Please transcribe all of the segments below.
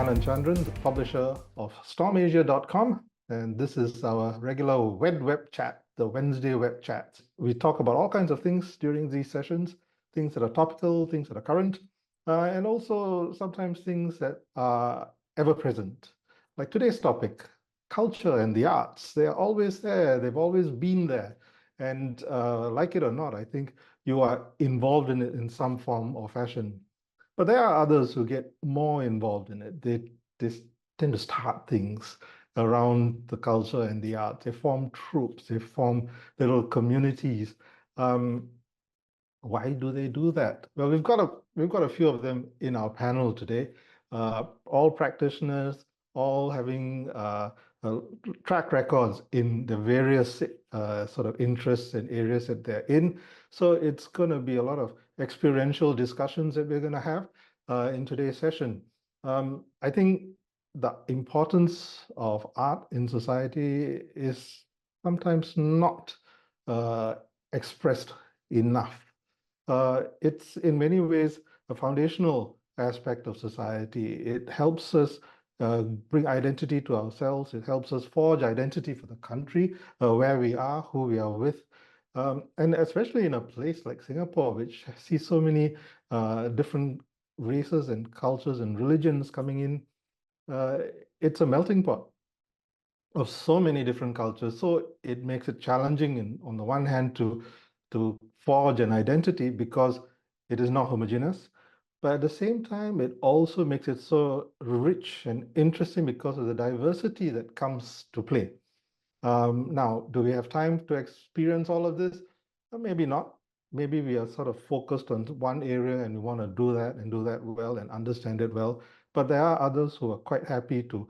Anand Chandran, the publisher of StormAsia.com, and this is our regular WED Web Chat, the Wednesday Web Chat. We talk about all kinds of things during these sessions, things that are topical, things that are current, and also sometimes things that are ever present. Like today's topic, culture and the arts. They're always there, they've always been there. And like it or not, I think you are involved in it in some form or fashion. But there are others who get more involved in it. They tend to start things around the culture and the art. They form troupes, they form little communities. Why do they do that? Well, we've got a few of them in our panel today, all practitioners, all having track records in the various sort of interests and areas that they're in. So it's going to be a lot of experiential discussions that we're going to have in today's session. I think the importance of art in society is sometimes not expressed enough. It's in many ways a foundational aspect of society. It helps us bring identity to ourselves. It helps us forge identity for the country, where we are, who we are with. And especially in a place like Singapore, which sees so many different races and cultures and religions coming in, it's a melting pot of so many different cultures. So it makes it challenging, on the one hand, to forge an identity because it is not homogeneous. But at the same time, it also makes it so rich and interesting because of the diversity that comes to play. Now, do we have time to experience all of this? Maybe not. Maybe we are sort of focused on one area and we want to do that and do that well and understand it well. But there are others who are quite happy to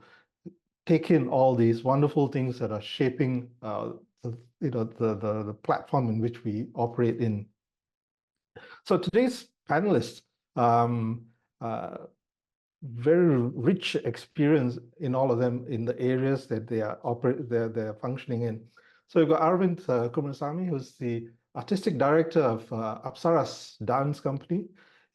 take in all these wonderful things that are shaping the platform in which we operate in. So today's panelists, very rich experience in all of them in the areas that they're functioning in. So you've got Aravinth Kumarasamy, who's the artistic director of Apsaras Dance Company.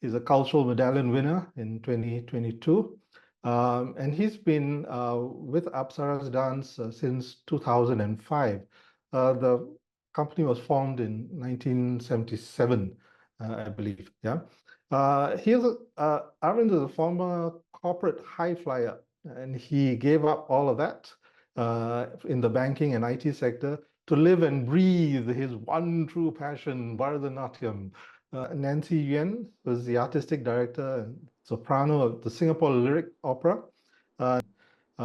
He's a Cultural Medallion winner in 2022. And he's been with Apsaras Dance since 2005. The company was formed in 1977, I believe. Yeah. Aravind is a former corporate high flyer, and he gave up all of that in the banking and IT sector to live and breathe his one true passion, Bharatanatyam. Nancy Yuan was the artistic director and soprano of the Singapore Lyric Opera.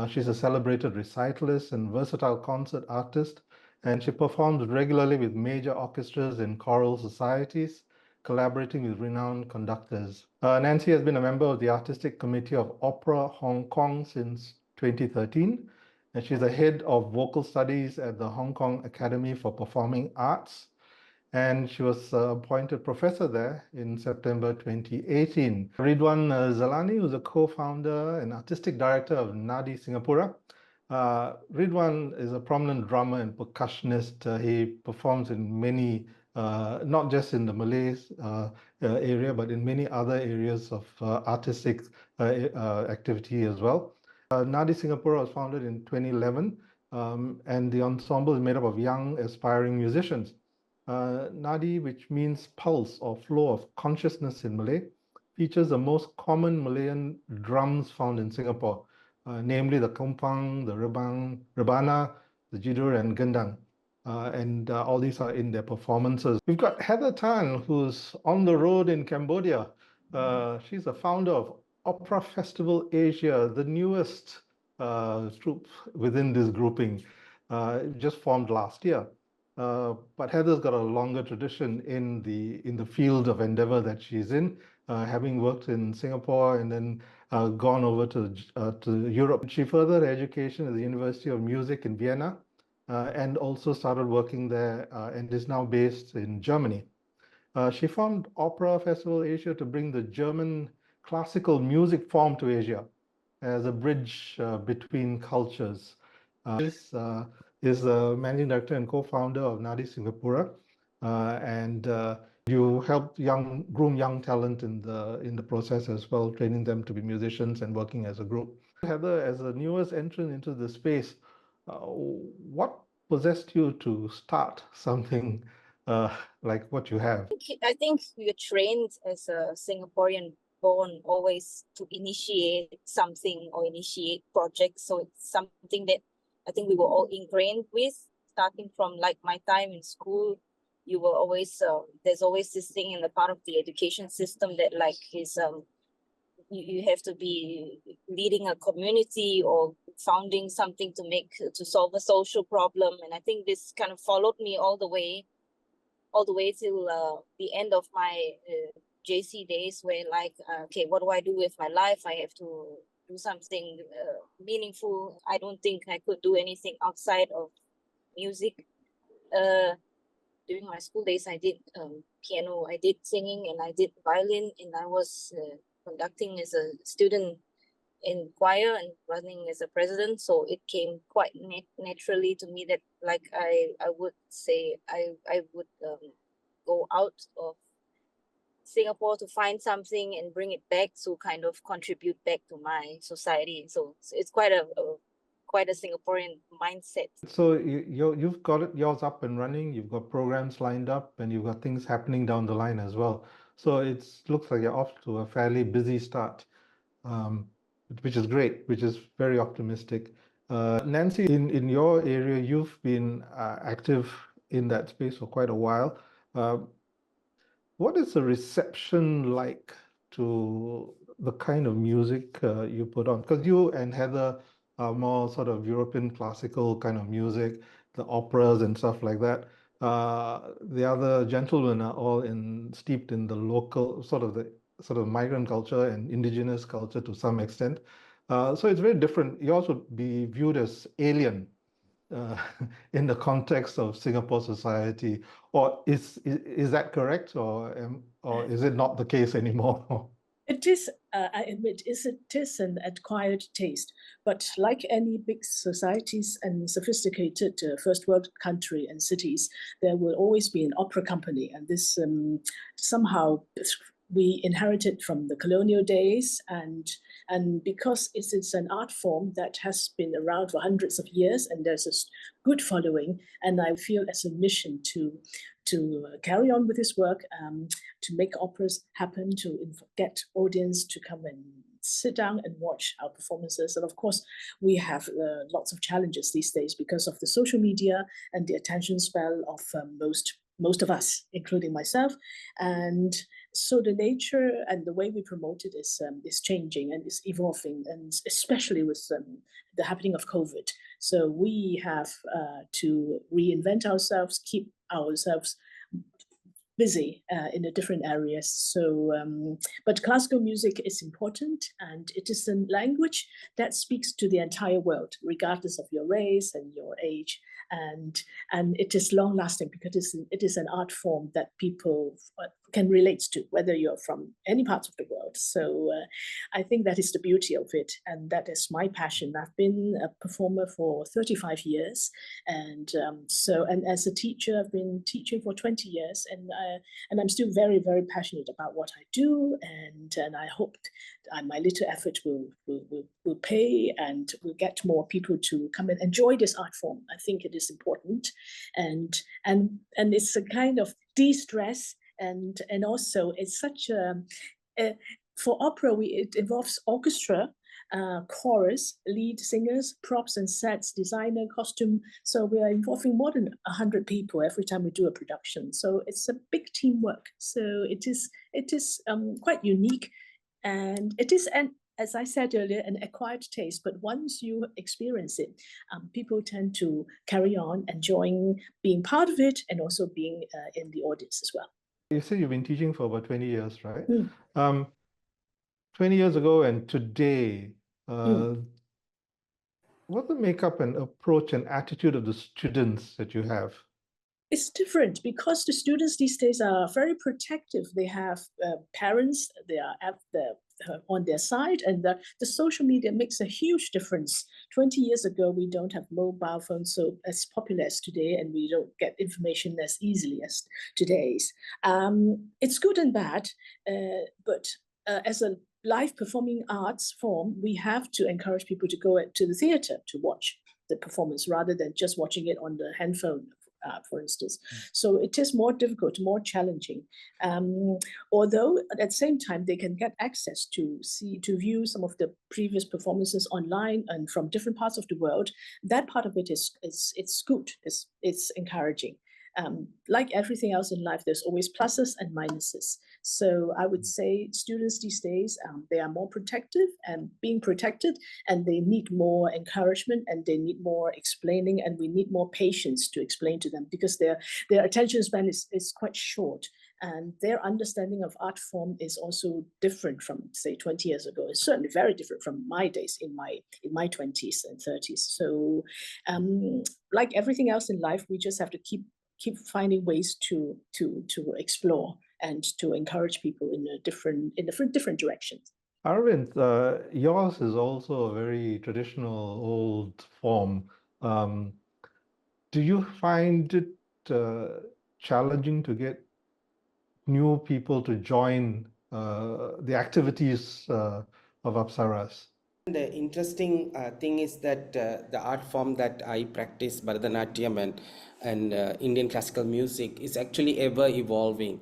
She's a celebrated recitalist and versatile concert artist, and she performs regularly with major orchestras and choral societies, collaborating with renowned conductors. Nancy has been a member of the Artistic Committee of Opera Hong Kong since 2013, and she's the head of vocal studies at the Hong Kong Academy for Performing Arts. And she was appointed professor there in September 2018. Riduan Zalani, who's a co-founder and artistic director of Nadi Singapura. Riduan is a prominent drummer and percussionist. He performs in many, not just in the Malay area, but in many other areas of artistic activity as well. Nadi Singapura was founded in 2011, and the ensemble is made up of young, aspiring musicians. Nadi, which means pulse or flow of consciousness in Malay, features the most common Malayan drums found in Singapore, namely the kompang, the rebana, the jidur, and gendang. And all these are in their performances. We've got Heather Tan, who's on the road in Cambodia. She's the founder of Opera Festival Asia, the newest troupe within this grouping, just formed last year. But Heather's got a longer tradition in the field of endeavor that she's in, having worked in Singapore and then gone over to Europe. She furthered her education at the University of Music in Vienna and also started working there and is now based in Germany. She formed Opera Festival Asia to bring the German classical music form to Asia as a bridge between cultures. Is the managing director and co-founder of Nadi Singapura, and you help groom young talent in the process as well, training them to be musicians and working as a group. Heather, as a newest entrant into the space, what possessed you to start something like what you have? I think we are trained as a Singaporean born always to initiate something or initiate projects. So it's something that I think we were all ingrained with, starting from like my time in school. You were always there's always this thing in the part of the education system that like is you have to be leading a community or founding something to solve a social problem. And I think this kind of followed me all the way till the end of my JC days, where like, okay, what do I do with my life? I have to do something meaningful. I don't think I could do anything outside of music. During my school days, I did piano, I did singing, and I did violin, and I was conducting as a student in choir and running as a president. So it came quite naturally to me that like I would say I would go out of Singapore to find something and bring it back to kind of contribute back to my society. So it's quite a Singaporean mindset. So you've got yours up and running, you've got programs lined up, and you've got things happening down the line as well. So it looks like you're off to a fairly busy start, um, which is great, which is very optimistic. Nancy, in your area, you've been active in that space for quite a while. Uh, what is the reception like to the kind of music you put on? Because you and Heather are more sort of European classical kind of music, the operas and stuff like that. The other gentlemen are all steeped in the local sort of migrant culture and indigenous culture to some extent. So it's very different. You also be viewed as alien uh, in the context of Singapore society, or is that correct, or is it not the case anymore? It is, I admit, it is an acquired taste. But like any big societies and sophisticated first world country and cities, there will always be an opera company. And this somehow we inherited from the colonial days, and because it's an art form that has been around for hundreds of years, and there's a good following, and I feel as a mission to carry on with this work, to make operas happen, to get audience to come and sit down and watch our performances. And of course, we have lots of challenges these days because of the social media and the attention span of most of us, including myself. And so the nature and the way we promote it is changing and is evolving, and especially with the happening of COVID. So we have to reinvent ourselves, keep ourselves busy in the different areas. So, but classical music is important, and it is a language that speaks to the entire world, regardless of your race and your age. And it is long lasting because it is an art form that people can relate to, whether you're from any parts of the world. So I think that is the beauty of it, and that is my passion. I've been a performer for 35 years, and as a teacher, I've been teaching for 20 years, and I'm still very, very passionate about what I do, and I hope my little effort will pay and will get more people to come and enjoy this art form. I think it is important, and it's a kind of de-stress, and also it's such for opera it involves orchestra, chorus, lead singers, props and sets, designer, costume. So we are involving more than 100 people every time we do a production. So it's a big teamwork. So it is quite unique, and it is as I said earlier, an acquired taste. But once you experience it, people tend to carry on enjoying being part of it and also being in the audience as well. You said you've been teaching for about 20 years, right? 20 Mm. years ago and today, what's the makeup and approach and attitude of the students that you have? It's different because the students these days are very protective. They have parents, they are on their side, and the social media makes a huge difference. 20 years ago, we don't have mobile phones so as popular as today, and we don't get information as easily as today's. It's good and bad, but as a live performing arts form, we have to encourage people to go to the theatre to watch the performance rather than just watching it on the handphone, for instance. So it is more difficult, more challenging. Although at the same time, they can get access to view some of the previous performances online and from different parts of the world. That part of it it's good, it's encouraging. Like everything else in life, there's always pluses and minuses. So I would say students these days, they are more protective and being protected, and they need more encouragement and they need more explaining, and we need more patience to explain to them because their attention span is quite short. And their understanding of art form is also different from, say, 20 years ago. It's certainly very different from my days in my 20s and 30s. So like everything else in life, we just have to keep finding ways to explore and to encourage people in different directions. Aravinth, yours is also a very traditional old form. Do you find it challenging to get new people to join the activities of Apsaras? The interesting thing is that the art form that I practice, Bharatanatyam and Indian classical music, is actually ever evolving.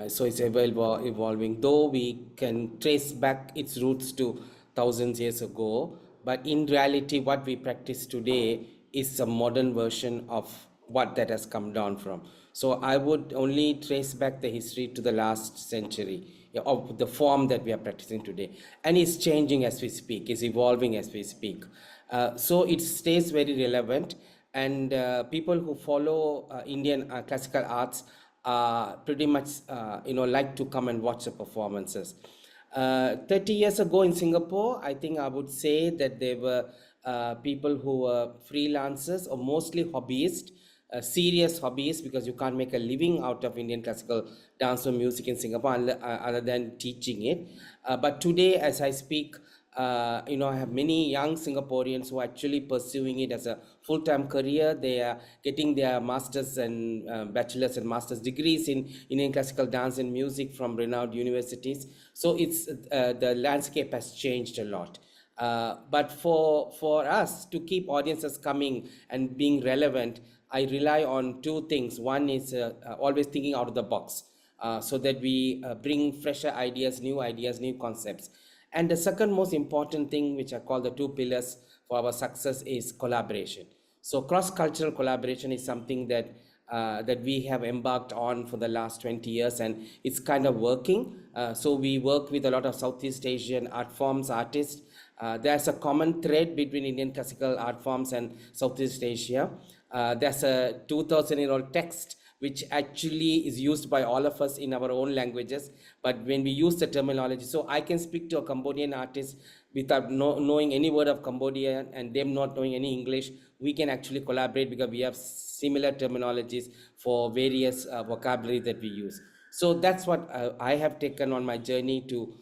So it's ever evolving, though we can trace back its roots to thousands years ago. But in reality, what we practice today is a modern version of what that has come down from. So I would only trace back the history to the last century of the form that we are practicing today, and it's changing as we speak, it's evolving as we speak. So it stays very relevant, and people who follow Indian classical arts pretty much like to come and watch the performances. 30 years ago in Singapore, I think I would say that there were people who were freelancers or mostly hobbyists, serious hobbyists, because you can't make a living out of Indian classical dance or music in Singapore other than teaching it. But today, as I speak, I have many young Singaporeans who are actually pursuing it as a full-time career. They are getting their masters and bachelor's and master's degrees in Indian classical dance and music from renowned universities. So it's the landscape has changed a lot. But for us to keep audiences coming and being relevant, I rely on two things. One is always thinking out of the box, so that we bring fresher ideas, new concepts. And the second most important thing, which I call the two pillars for our success, is collaboration. So cross-cultural collaboration is something that that we have embarked on for the last 20 years, and it's kind of working. So we work with a lot of Southeast Asian art forms, artists. There's a common thread between Indian classical art forms and Southeast Asia. There's a 2,000-year-old text which actually is used by all of us in our own languages, but when we use the terminology, so I can speak to a Cambodian artist without knowing any word of Cambodian and them not knowing any English, we can actually collaborate because we have similar terminologies for various vocabulary that we use. So that's what I have taken on my journey to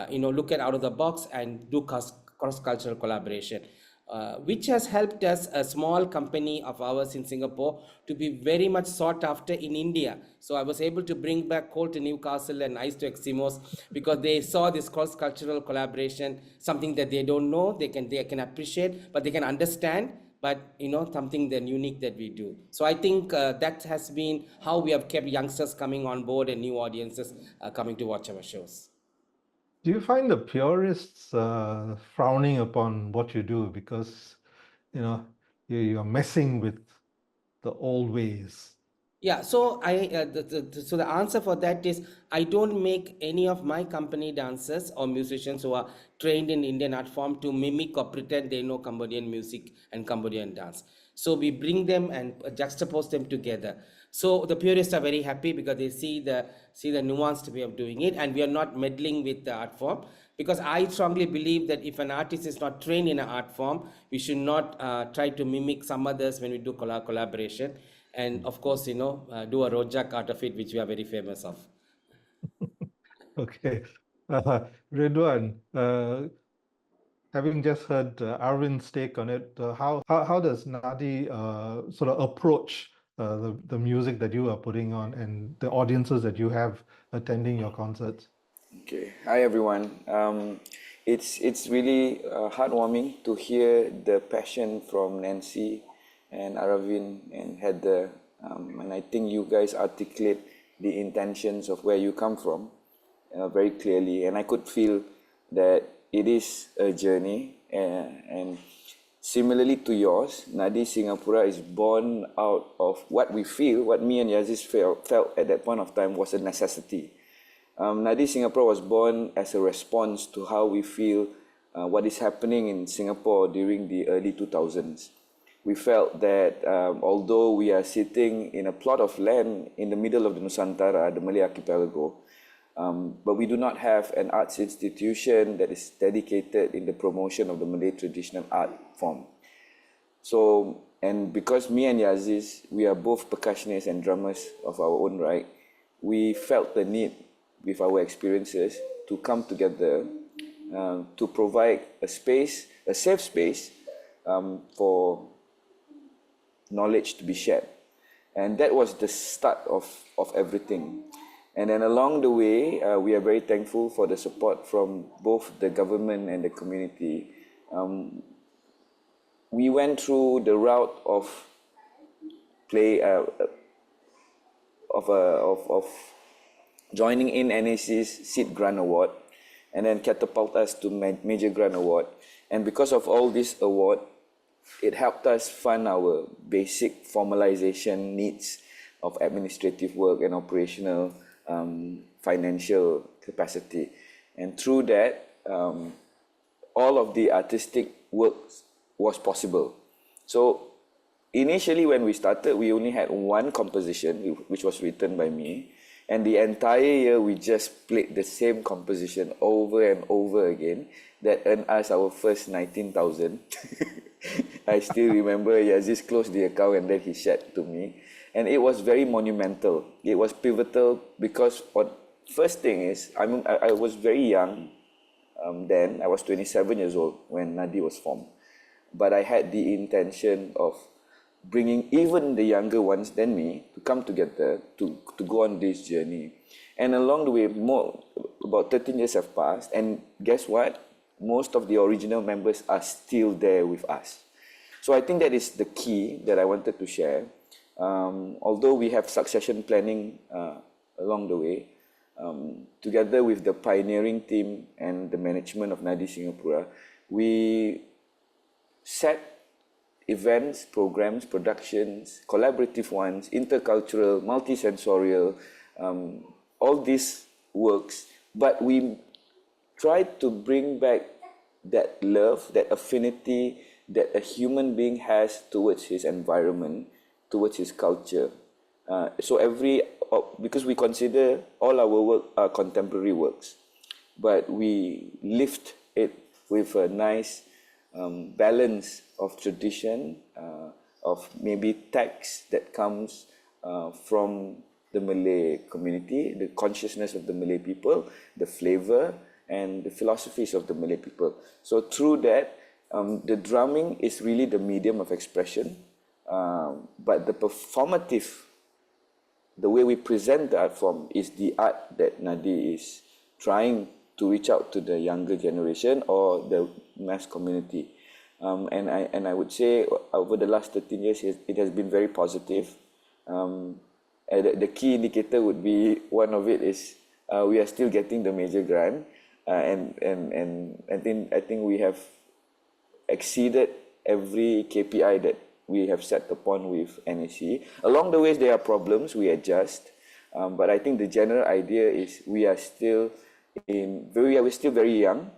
look at out of the box and do cross-cultural collaboration. Which has helped us, a small company of ours in Singapore, to be very much sought after in India. So I was able to bring back coal to Newcastle and ice to Eximos because they saw this cross-cultural collaboration, something that they don't know, they can appreciate, but they can understand, but something then unique that we do. So I think that has been how we have kept youngsters coming on board and new audiences coming to watch our shows. Do you find the purists frowning upon what you do because you're messing with the old ways? Yeah, so so the answer for that is I don't make any of my company dancers or musicians who are trained in Indian art form to mimic or pretend they know Cambodian music and Cambodian dance. So we bring them and juxtapose them together. So the purists are very happy because they see the nuanced way of doing it, and we are not meddling with the art form, because I strongly believe that if an artist is not trained in an art form, we should not try to mimic some others when we do collaboration. And of course, do a rojak out of it, which we are very famous of. Okay. Riduan, having just heard Aravinth's take on it, how does Nadi sort of approach the music that you are putting on and the audiences that you have attending your concerts? Okay. Hi everyone. It's really heartwarming to hear the passion from Nancy and Aravinth and Heather, and I think you guys articulate the intentions of where you come from very clearly, and I could feel that it is a journey, and similarly to yours, Nadi Singapura is born out of what we feel, what me and Yaziz felt at that point of time was a necessity. Nadi Singapura was born as a response to how we feel what is happening in Singapore during the early 2000s. We felt that although we are sitting in a plot of land in the middle of the Nusantara, the Malay archipelago, but we do not have an arts institution that is dedicated in the promotion of the Malay traditional art form. So, and because me and Yaziz, we are both percussionists and drummers of our own right, we felt the need with our experiences to come together to provide a space, a safe space for knowledge to be shared. And that was the start of everything. And then along the way, we are very thankful for the support from both the government and the community. We went through the route of joining in NAC's Seed Grant Award, and then catapult us to Major Grant Award. And because of all this award, it helped us fund our basic formalization needs of administrative work and operational financial capacity. And through that, all of the artistic work was possible. So initially when we started, we only had one composition, which was written by me. And the entire year, we just played the same composition over and over again. That earned us our first 19,000. I still remember Yaziz closed the account and then he shared to me. And it was very monumental. It was pivotal because first thing is, I was very young then. I was 27 years old when Nadi was formed. But I had the intention of bringing even the younger ones than me to come together to go on this journey. And along the way, about 13 years have passed, and guess what? Most of the original members are still there with us. So I think that is the key that I wanted to share. Although we have succession planning along the way, together with the pioneering team and the management of Nadi Singapura, we set events, programs, productions, collaborative ones, intercultural, multisensorial, all these works, but we tried to bring back that love, that affinity that a human being has towards his environment, towards his culture. Because we consider all our work are contemporary works, but we lift it with a nice balance of tradition, of maybe text that comes from the Malay community, the consciousness of the Malay people, the flavor and the philosophies of the Malay people. So through that, the drumming is really the medium of expression, but the performative, the way we present the art form is the art that Nadi is trying to reach out to the younger generation or the mass community. And I would say over the last 13 years, it has been very positive. The key indicator would be, one of it is we are still getting the major grant, and I think we have exceeded every KPI that we have set upon with NAC. Along the ways there are problems, we adjust, but I think the general idea is we are still very young,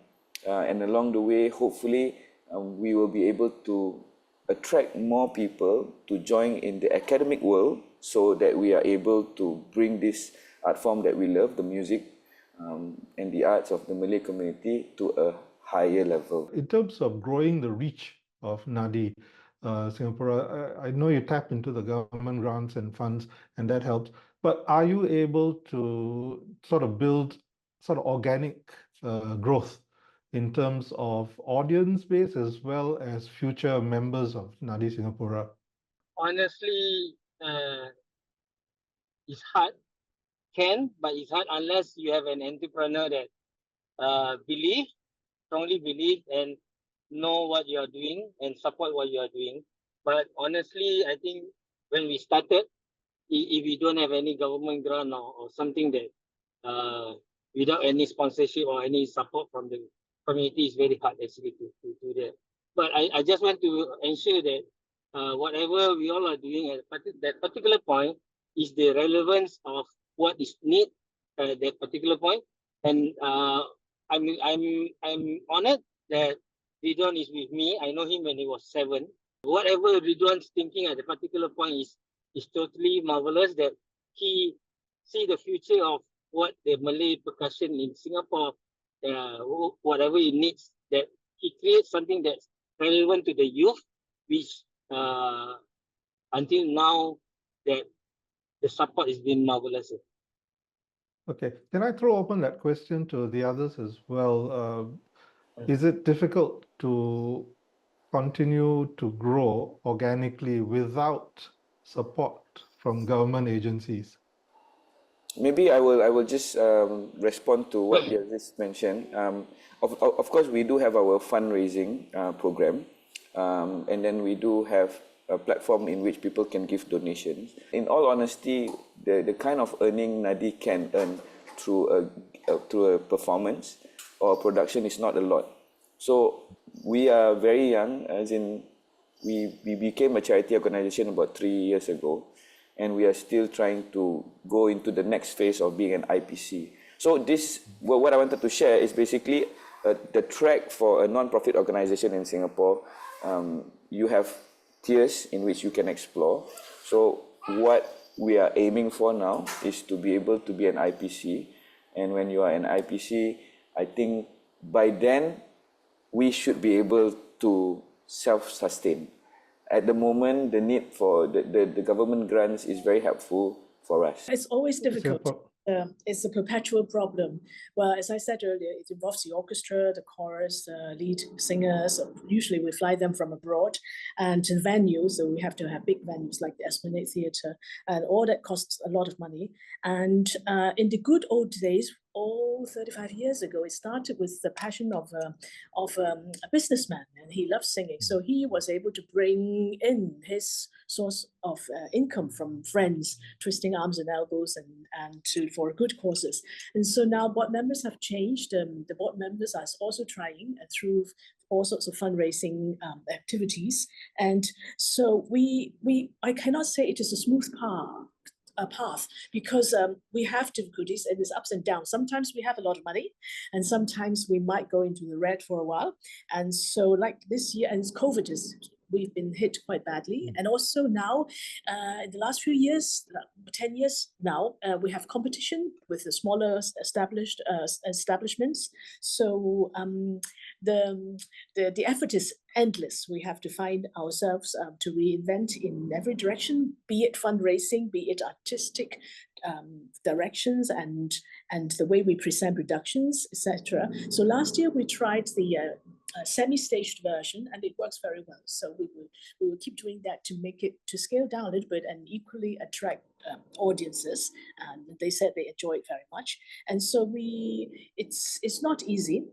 and along the way, hopefully, we will be able to attract more people to join in the academic world, so that we are able to bring this art form that we love, the music and the arts of the Malay community, to a higher level. In terms of growing the reach of Nadi Singapura, I know you tap into the government grants and funds, and that helps. But are you able to sort of build sort of organic growth in terms of audience base as well as future members of Nadi Singapura? Honestly, it's hard can, but it's hard unless you have an entrepreneur that strongly believe and know what you are doing and support what you are doing. But honestly, I think when we started, if we don't have any government grant or something that without any sponsorship or any support from the community, it's very hard actually to do that. But I just want to ensure that whatever we all are doing at that particular point is the relevance of what is need at that particular point. And I'm honored that Riduan is with me. I know him when he was 7. Whatever Riduan's thinking at the particular point is totally marvelous, that he see the future of what the Malay percussion in Singapore, whatever it needs, that he creates something that's relevant to the youth, which until now that the support has been marvelous. Okay, can I throw open that question to the others as well? Is it difficult to continue to grow organically without support from government agencies? Maybe I will just respond to what Yaziz mentioned. Of course, we do have our fundraising program, and then we do have a platform in which people can give donations. In all honesty, the kind of earning Nadi can earn through a performance or production is not a lot. So we are very young, as in we became a charity organization about 3 years ago, and we are still trying to go into the next phase of being an IPC. So what I wanted to share is basically the track for a non-profit organization in Singapore. You have tiers in which you can explore. So what we are aiming for now is to be able to be an IPC. And when you are an IPC, I think by then we should be able to self-sustain. At the moment, the need for the government grants is very helpful for us. It's always difficult. It's a perpetual problem. Well, as I said earlier, it involves the orchestra, the chorus, lead singers. Usually we fly them from abroad, and to venues, so we have to have big venues like the Esplanade Theatre, and all that costs a lot of money. And in the good old days, 35 years ago, it started with the passion of a businessman, and he loved singing. So he was able to bring in his source of income from friends, twisting arms and elbows, and for good causes. And so now board members have changed. The board members are also trying through all sorts of fundraising activities. And so I cannot say it is a smooth path, because we have difficulties and there's ups and downs. Sometimes we have a lot of money, and sometimes we might go into the red for a while. And so like this year, and COVID we've been hit quite badly. And also now, in the last few years, 10 years now, we have competition with the smaller established establishments. So the effort is endless. We have to find ourselves to reinvent in every direction, be it fundraising, be it artistic directions, and the way we present productions, etc. So last year we tried the semi-staged version, and it works very well. So we will keep doing that to make it, to scale down a little bit and equally attract audiences. And they said they enjoy it very much. And so it's not easy,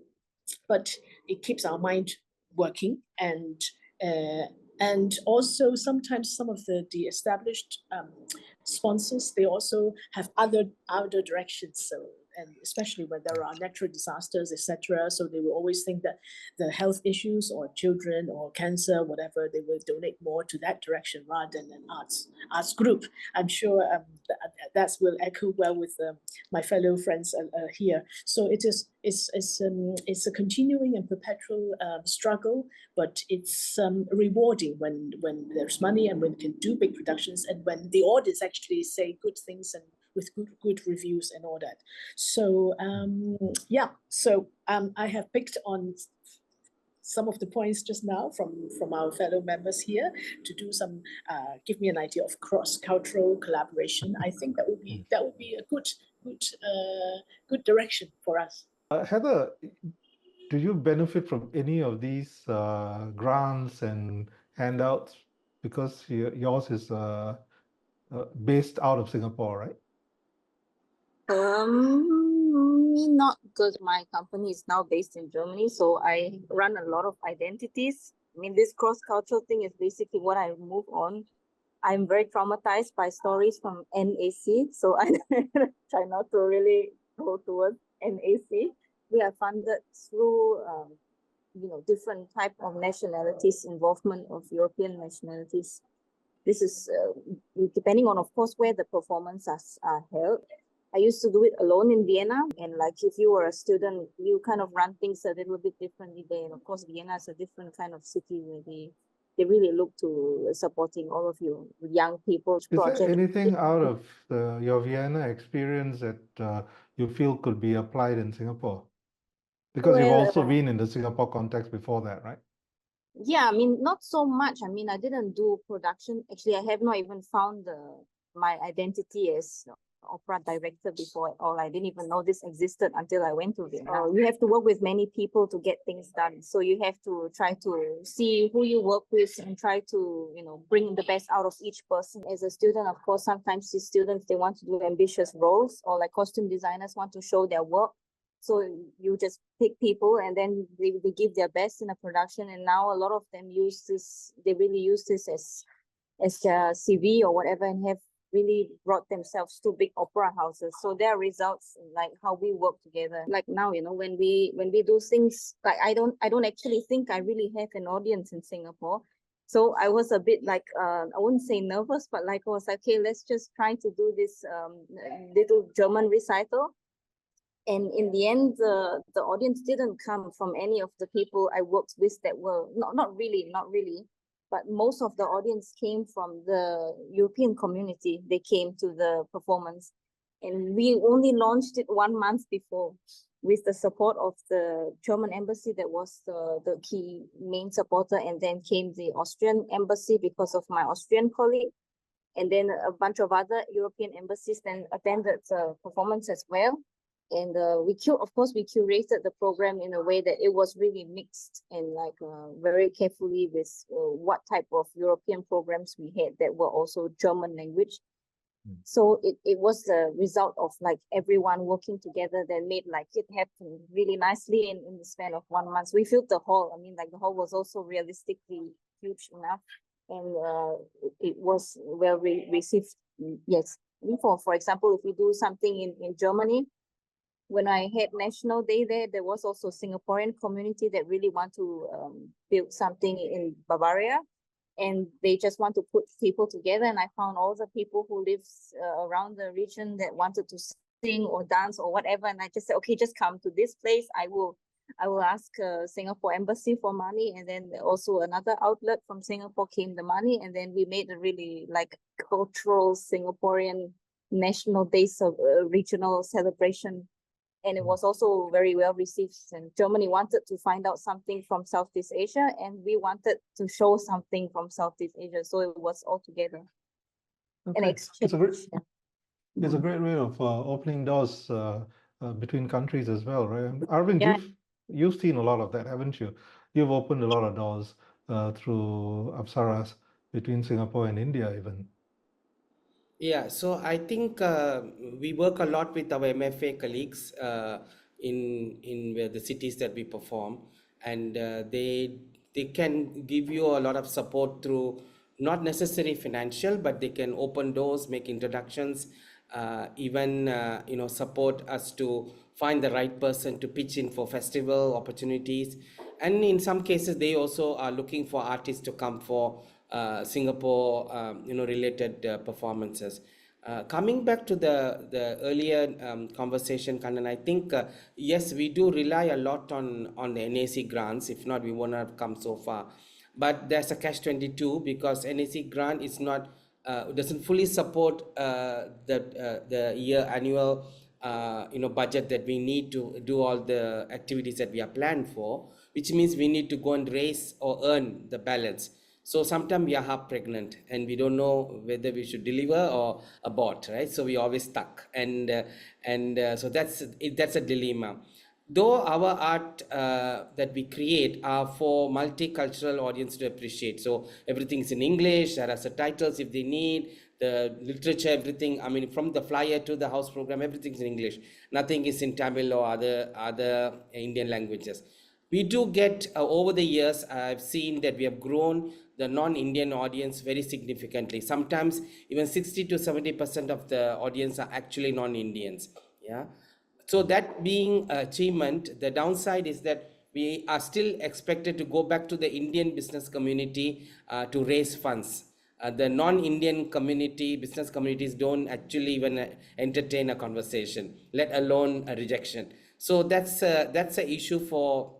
but it keeps our mind working. And also sometimes some of the established sponsors, they also have other directions. So, and especially when there are natural disasters, etc. So they will always think that the health issues or children or cancer, whatever, they will donate more to that direction rather than an arts group. I'm sure that will echo well with my fellow friends here. So it's a continuing and perpetual struggle, but it's rewarding when there's money and when we can do big productions and when the audience actually say good things and with good reviews and all that. So yeah, so I have picked on some of the points just now from our fellow members here to do some give me an idea of cross-cultural collaboration. I think that would be a good direction for us. Heather, do you benefit from any of these grants and handouts, because yours is based out of Singapore, right? Me not, because my company is now based in Germany, so I run a lot of identities. I mean, this cross-cultural thing is basically what I move on. I'm very traumatized by stories from NAC, so I try not to really go towards NAC. We are funded through, different type of nationalities, involvement of European nationalities. This is depending on, of course, where the performances are held. I used to do it alone in Vienna, and like if you were a student, you kind of run things a little bit differently there. And of course, Vienna is a different kind of city where they really look to supporting all of you young people's Is there project. anything out of your Vienna experience that you feel could be applied in Singapore? Because you've Well, also been in the Singapore context before that, right? yeah, I mean, not so much. I mean, I didn't do production. Actually, I have not even found my identity as opera director before at all. I didn't even know this existed until I went to Vietnam. You have to work with many people to get things done. So you have to try to see who you work with and try to, bring the best out of each person. As a student, of course, sometimes these students, they want to do ambitious roles, or like costume designers want to show their work. So you just pick people and then they give their best in a production. And now a lot of them they really use this as their CV or whatever, and have really brought themselves to big opera houses. So there are results in like how we work together. Like now, when we do things, like I don't actually think I really have an audience in Singapore. So I was a bit like, I wouldn't say nervous, but like I was like, okay, let's just try to do this little German recital. And in the end, the audience didn't come from any of the people I worked with that were not really, but most of the audience came from the European community. They came to the performance, and we only launched it 1 month before with the support of the German embassy that was the key main supporter, and then came the Austrian embassy because of my Austrian colleague, and then a bunch of other European embassies then attended the performance as well. And we curated the program in a way that it was really mixed and like very carefully with what type of European programs we had that were also German language. So it was the result of like everyone working together that made like it happen really nicely in the span of 1 month. We filled the hall. I mean, like the hall was also realistically huge enough, and it was well received. Yes. For example, if we do something in Germany, when I had National Day there was also Singaporean community that really want to build something in Bavaria, and they just want to put people together. And I found all the people who live around the region that wanted to sing or dance or whatever, and I just said, okay, just come to this place. I will ask Singapore Embassy for money, and then also another outlet from Singapore came the money, and then we made a really like cultural Singaporean National Day regional celebration. And it was also very well received. And Germany wanted to find out something from Southeast Asia, and we wanted to show something from Southeast Asia. So it was all together. An exchange. It's a great way of opening doors between countries as well, right? Aravinth, Yeah. you've seen a lot of that, haven't you? You've opened a lot of doors through Apsaras between Singapore and India even. Yeah, so I think we work a lot with our MFA colleagues in the cities that we perform, and they can give you a lot of support through not necessarily financial, but they can open doors, make introductions, even support us to find the right person to pitch in for festival opportunities, and in some cases they also are looking for artists to come for Singapore, related performances. Coming back to the earlier conversation, Kannan, I think yes, we do rely a lot on the NAC grants. If not, we won't have come so far. But there's a catch-22 because NAC grant is not doesn't fully support the annual budget that we need to do all the activities that we are planned for, which means we need to go and raise or earn the balance. So sometimes we are half pregnant and we don't know whether we should deliver or abort, right? So we always stuck, and so that's a dilemma. Though our art that we create are for multicultural audience to appreciate, so everything's in English, there are subtitles if they need, the literature, everything. I mean, from the flyer to the house program, everything's in English. Nothing is in Tamil or other Indian languages. We do get over the years, I've seen that we have grown the non-Indian audience very significantly. Sometimes even 60 to 70% of the audience are actually non-Indians. Yeah. So that being an achievement, the downside is that we are still expected to go back to the Indian business community to raise funds. The non-Indian community, business communities don't actually even entertain a conversation, let alone a rejection. So that's an issue for,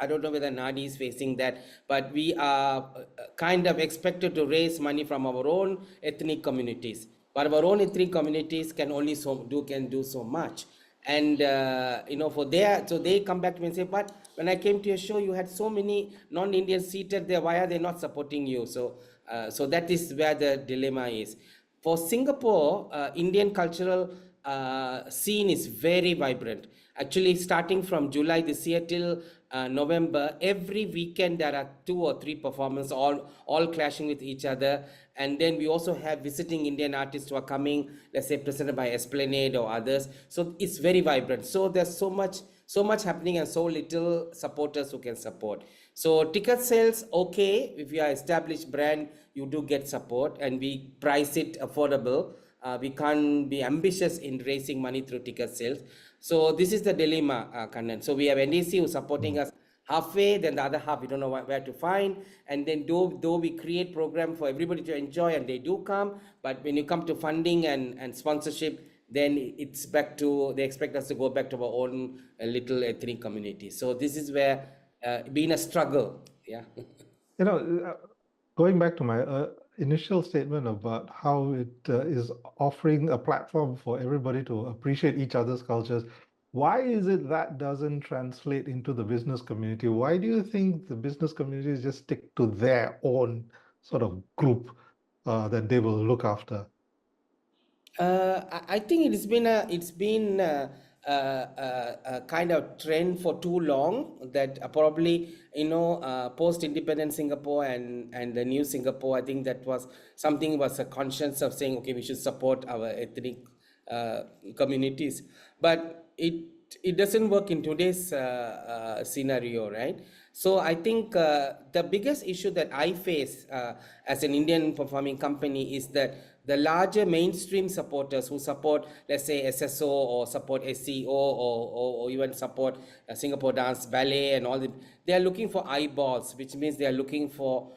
I don't know whether Nadi is facing that, but we are kind of expected to raise money from our own ethnic communities. But our own ethnic communities can only do so much. And so they come back to me and say, but when I came to your show, you had so many non-Indians seated there. Why are they not supporting you? So that is where the dilemma is. For Singapore, Indian cultural scene is very vibrant. Actually, starting from July this year till November, every weekend there are 2 or 3 performances, all clashing with each other. And then we also have visiting Indian artists who are coming, let's say presented by Esplanade or others. So it's very vibrant. So there's so much happening and so little supporters who can support. So ticket sales, okay, if you are established brand, you do get support, and we price it affordable. We can't be ambitious in raising money through ticket sales. So this is the dilemma, Kannan. So we have NDC who's supporting us halfway, then the other half we don't know where to find. And then though we create program for everybody to enjoy, and they do come, but when you come to funding and sponsorship, then it's back to, they expect us to go back to our own little ethnic community. So this is where been a struggle. Yeah. Going back to my initial statement about how it is offering a platform for everybody to appreciate each other's cultures, why is it that doesn't translate into the business community? Why do you think the business communities just stick to their own sort of group that they will look after? I think it's been a kind of trend for too long, that probably post independent Singapore and the new Singapore, I think that was a conscience of saying, okay, we should support our ethnic communities, but it doesn't work in today's scenario, right? So I think the biggest issue that I face as an Indian performing company is that the larger mainstream supporters who support, let's say, SSO or support SCO or even support Singapore Dance Ballet and all that, they are looking for eyeballs, which means they are looking for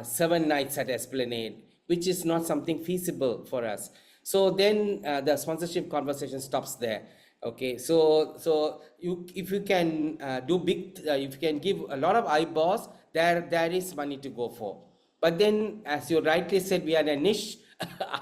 7 nights at Esplanade, which is not something feasible for us. So then the sponsorship conversation stops there. Okay, so if you can do big, if you can give a lot of eyeballs, there is money to go for. But then, as you rightly said, we are in a niche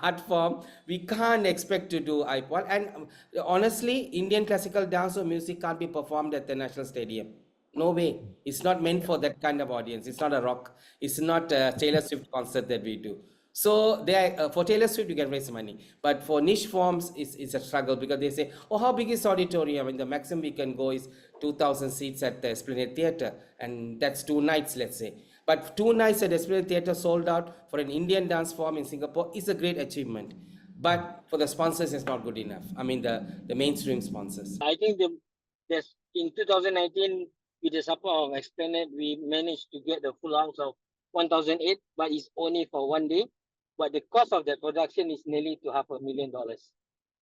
art form. We can't expect to do eyeball. And honestly, Indian classical dance or music can't be performed at the National Stadium. No way. It's not meant for that kind of audience. It's not a rock. It's not a Taylor Swift concert that we do. So for Taylor Swift, you can raise money. But for niche forms, it's a struggle, because they say, oh, how big is auditorium? I mean, the maximum we can go is 2,000 seats at the Esplanade Theatre. And that's 2 nights, let's say. But 2 nights at Esplanade Theatre sold out for an Indian dance form in Singapore is a great achievement. But for the sponsors, it's not good enough. I mean, the mainstream sponsors. I think there's in 2019, with the support of Esplanade, we managed to get the full house of 1,008, but it's only for 1 day. But the cost of that production is nearly to $500,000.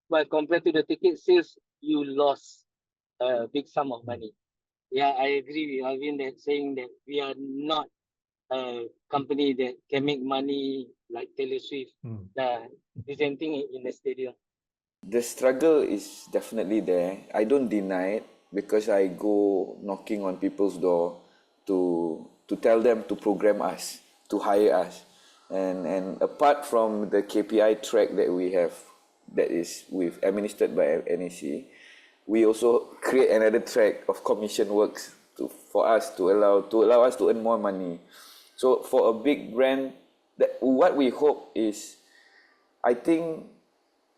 But compared to the ticket sales, you lost a big sum of money. Yeah, I agree with Alvin that saying that we are not a company that can make money like Taylor Swift, presenting it in the stadium. The struggle is definitely there. I don't deny it, because I go knocking on people's door to tell them to program us, to hire us. And apart from the KPI track that we have, that is administered by NAC, we also create another track of commission works for us to allow us to earn more money. So for a big brand, what we hope is, I think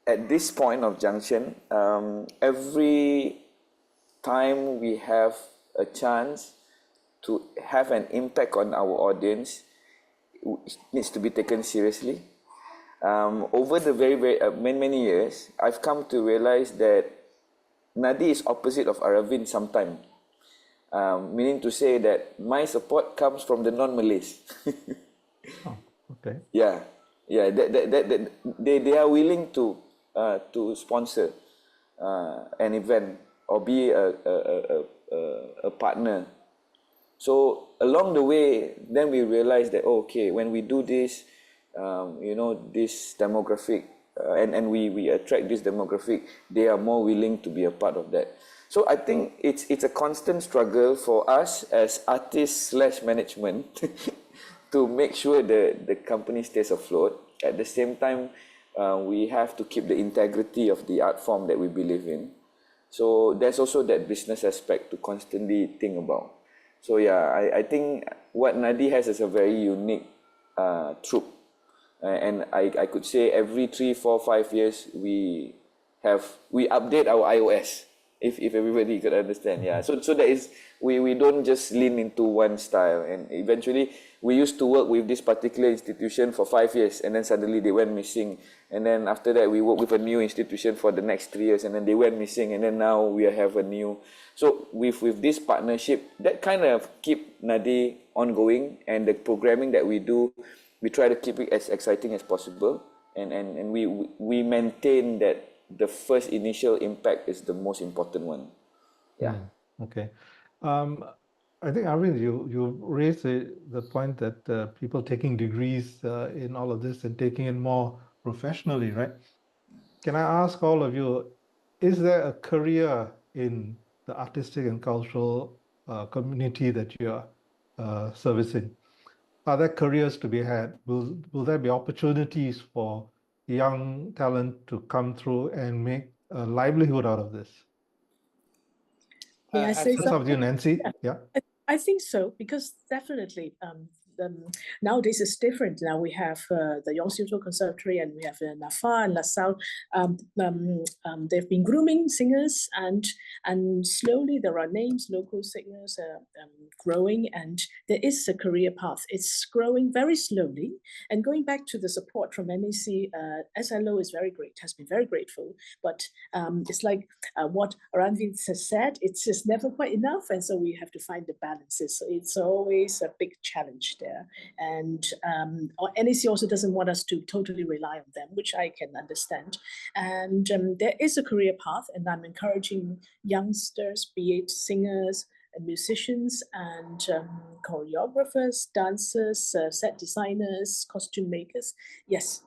at this point of junction, every time we have a chance to have an impact on our audience, it needs to be taken seriously. over the very many years, I've come to realize that Nadi is opposite of Aravinth sometimes. Meaning to say that my support comes from the non-Malays. Oh, okay. Yeah, they are willing to sponsor an event or be a partner. So along the way, then we realize that okay, when we do this, this demographic, and we attract this demographic, they are more willing to be a part of that. So I think it's a constant struggle for us as artists / management to make sure the company stays afloat. At the same time, we have to keep the integrity of the art form that we believe in. So there's also that business aspect to constantly think about. So yeah, I think what Nadi has is a very unique troupe. And I could say every 3, 4, 5 years we update our iOS. If everybody could understand, yeah. So that is, we don't just lean into one style, and eventually we used to work with this particular institution for 5 years, and then suddenly they went missing, and then after that we work with a new institution for the next 3 years, and then they went missing, and then now we have a new. So with this partnership, that kind of keep Nadi ongoing, and the programming that we do, we try to keep it as exciting as possible, and we maintain that the first initial impact is the most important one. Yeah. Okay. I think, Aravinth, you raised the point that people taking degrees in all of this and taking it more professionally, right? Can I ask all of you, is there a career in the artistic and cultural community that you are servicing? Are there careers to be had? Will there be opportunities for young talent to come through and make a livelihood out of this? May I say Let's start with you, something? Nancy. Yeah. Yeah. I think so, because definitely nowadays it's different. Now we have the Yonsei Conservatory, and we have Nafa and LaSalle. They've been grooming singers, and slowly there are names, local singers growing, and there is a career path. It's growing very slowly. And going back to the support from NAC, SLO is very great, has been very grateful, but it's like what Aravinth has said, it's just never quite enough, and so we have to find the balances. So it's always a big challenge there, and NAC also doesn't want us to totally rely on them, which I can understand. And there is a career path, and I'm encouraging youngsters, be it singers, musicians, and choreographers, dancers, set designers, costume makers. Yes,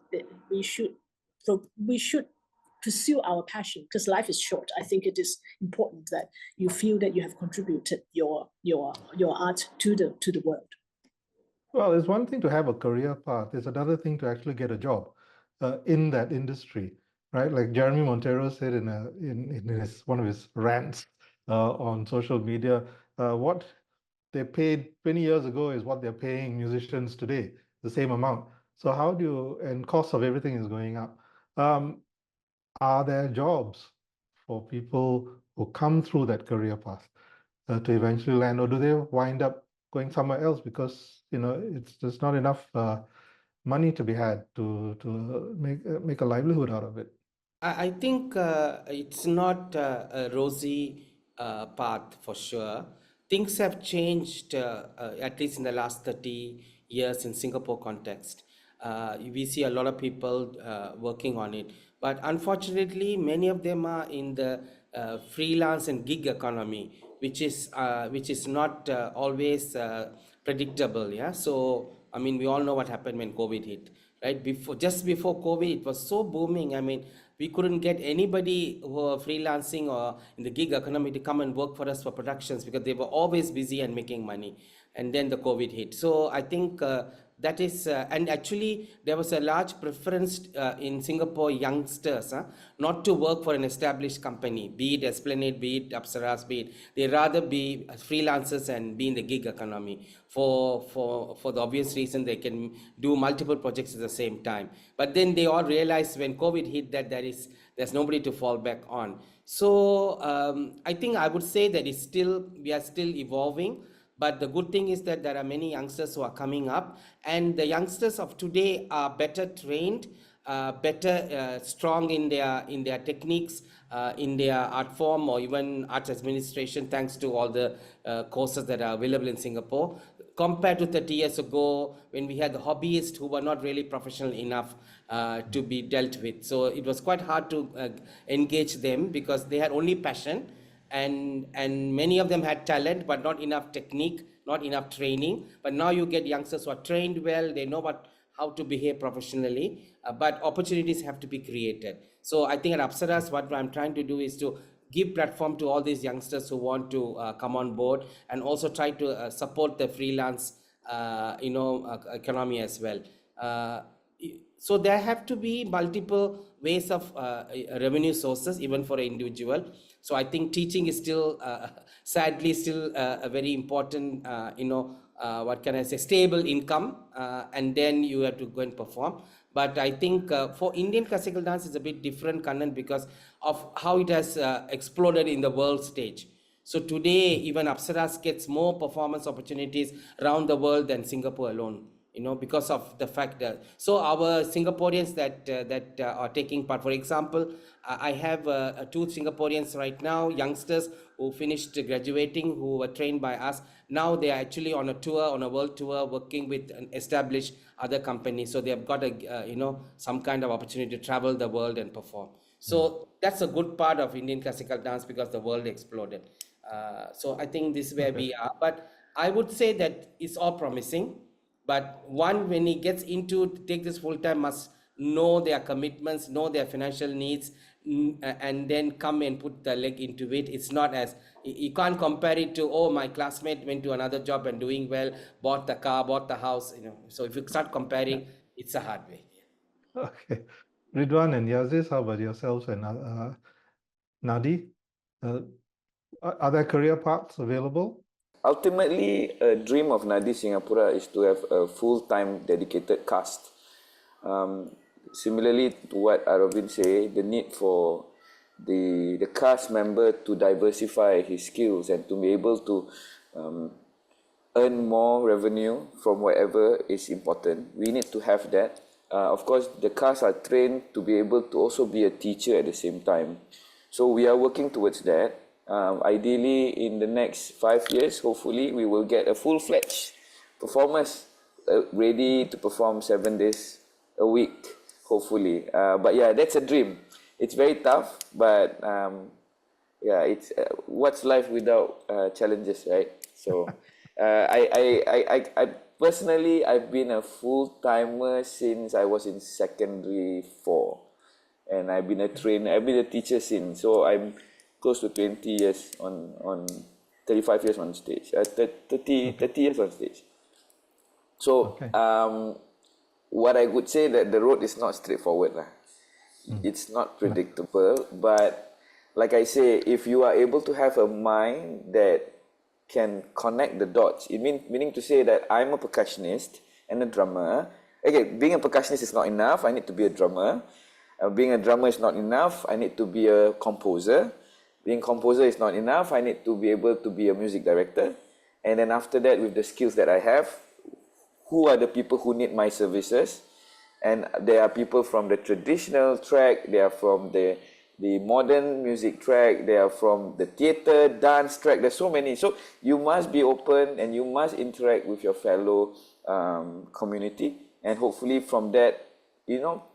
we should pursue our passion, because life is short. I think it is important that you feel that you have contributed your art to the world. Well, it's one thing to have a career path. It's another thing to actually get a job in that industry, right? Like Jeremy Montero said in one of his rants on social media, what they paid 20 years ago is what they're paying musicians today, the same amount. So how do you, and cost of everything is going up. Are there jobs for people who come through that career path to eventually land, or do they wind up going somewhere else because there's not enough money to be had to make a livelihood out of it? I think it's not a rosy path for sure. Things have changed, at least in the last 30 years in Singapore context. We see a lot of people working on it, but unfortunately, many of them are in the freelance and gig economy, which is not always predictable. Yeah, so I mean, we all know what happened when COVID hit, right? Just before COVID, it was so booming. I mean, we couldn't get anybody who were freelancing or in the gig economy to come and work for us for productions, because they were always busy and making money. And then the COVID hit. So I think that is, and actually there was a large preference in Singapore youngsters not to work for an established company, be it Esplanade, be it Apsaras, be it, they rather be freelancers and be in the gig economy for the obvious reason they can do multiple projects at the same time. But then they all realized when COVID hit that there's nobody to fall back on. So I think I would say that we are still evolving. But the good thing is that there are many youngsters who are coming up, and the youngsters of today are better trained better, strong in their techniques, in their art form or even arts administration, thanks to all the courses that are available in Singapore, compared to 30 years ago when we had the hobbyists who were not really professional enough to be dealt with. So it was quite hard to engage them because they had only passion, and many of them had talent but not enough technique, not enough training. But now you get youngsters who are trained well, they know how to behave professionally, but opportunities have to be created. So I think at Apsaras, what I'm trying to do is to give platform to all these youngsters who want to come on board, and also try to support the freelance economy as well. So there have to be multiple ways of revenue sources even for an individual. So I think teaching is still sadly still a very important what can I say, stable income, and then you have to go and perform. But I think for Indian classical dance is a bit different, Kannan, because of how it has exploded in the world stage. So today even Apsaras gets more performance opportunities around the world than Singapore alone, because of the fact that, so our Singaporeans that are taking part, for example, I have 2 Singaporeans right now, youngsters who finished graduating, who were trained by us. Now they are actually on a tour, on a world tour, working with an established other company. So they have got some kind of opportunity to travel the world and perform. So that's a good part of Indian classical dance, because the world exploded. So I think this is where we are. But I would say that it's all promising. But when he gets into to take this full time, must know their commitments, know their financial needs, and then come and put the leg into it. It's not as, you can't compare it to, oh, my classmate went to another job and doing well, bought the car, bought the house. So if you start comparing, it's a hard way. Okay. Riduan and Yaziz, how about yourselves and Nadi? Are there career paths available? Ultimately, a dream of Nadi Singapura is to have a full-time dedicated cast. Similarly to what Aravinth said, the need for the cast member to diversify his skills and to be able to earn more revenue from wherever is important. We need to have that. Of course, the cast are trained to be able to also be a teacher at the same time. So we are working towards that. Ideally, in the next 5 years, hopefully, we will get a full-fledged performers ready to perform 7 days a week, hopefully. But yeah, that's a dream. It's very tough, but yeah, it's what's life without challenges, right? So I personally, I've been a full-timer since I was in secondary 4, and I've been a trainer, I've been a teacher since. So I'm close to 20 years on 35 years on stage, 30 years on stage. So what I would say that the road is not straightforward. It's not predictable, but like I say, if you are able to have a mind that can connect the dots, meaning to say that I'm a percussionist and a drummer. Okay, being a percussionist is not enough, I need to be a drummer. Being a drummer is not enough, I need to be a composer. Being composer is not enough, I need to be able to be a music director. And then after that, with the skills that I have, who are the people who need my services? And there are people from the traditional track, they are from the modern music track, they are from the theatre, dance track, there's so many. So you must be open and you must interact with your fellow community. And hopefully from that,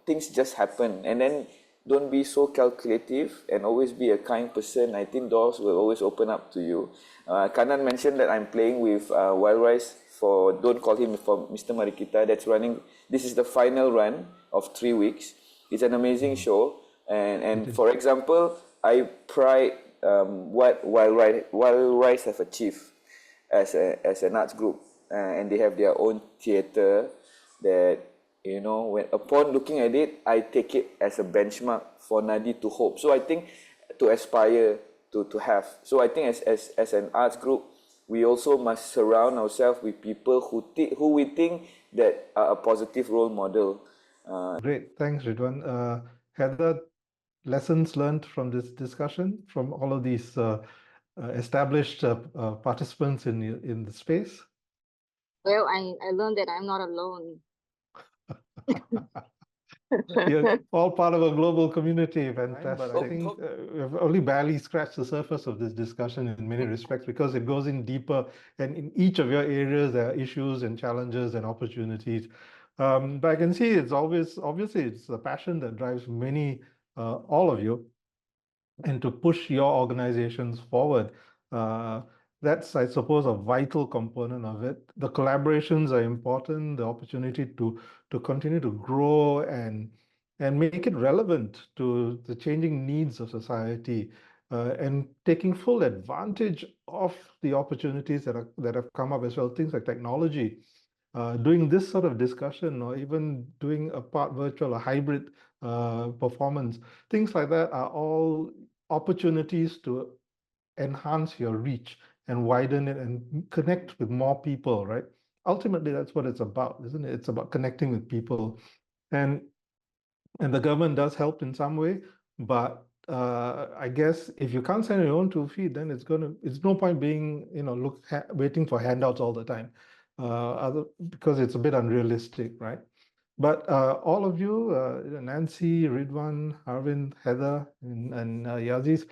things just happen. And then don't be so calculative and always be a kind person. I think doors will always open up to you. Kanan mentioned that I'm playing with Wild Rice for Don't Call Him for Mr. Marikita. That's running. This is the final run of 3 weeks. It's an amazing show. And for example, I pride what Wild Rice have achieved as an arts group. And they have their own theatre that, when upon looking at it, I take it as a benchmark for Nadi to hope. So I think to aspire to have. So I think as an arts group, we also must surround ourselves with people who we think that are a positive role model. Great, thanks, Riduan. Heather, lessons learned from this discussion from all of these established participants in the space? Well, I learned that I'm not alone. You're all part of a global community, fantastic. But I Oh, think we've only barely scratched the surface of this discussion in many respects, because it goes in deeper, and in each of your areas there are issues and challenges and opportunities. But I can see it's obviously it's the passion that drives all of you, and to push your organizations forward. That's, I suppose, a vital component of it. The collaborations are important, the opportunity to continue to grow and make it relevant to the changing needs of society, and taking full advantage of the opportunities that have come up as well, things like technology. Doing this sort of discussion, or even doing a part virtual, a hybrid performance, things like that are all opportunities to enhance your reach and widen it and connect with more people, right? Ultimately, that's what it's about, isn't it? It's about connecting with people. And the government does help in some way, but I guess if you can't stand on your own 2 feet, then it's no point being, waiting for handouts all the time, because it's a bit unrealistic, right? But all of you, Nancy, Riduan, Aravinth, Heather, and Yaziz,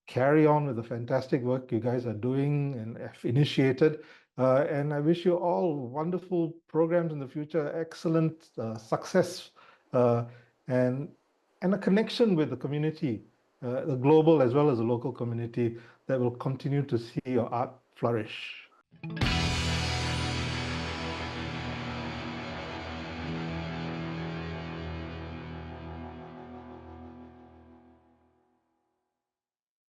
carry on with the fantastic work you guys are doing and have initiated. And I wish you all wonderful programs in the future, excellent success, and a connection with the community, the global as well as the local community, that will continue to see your art flourish.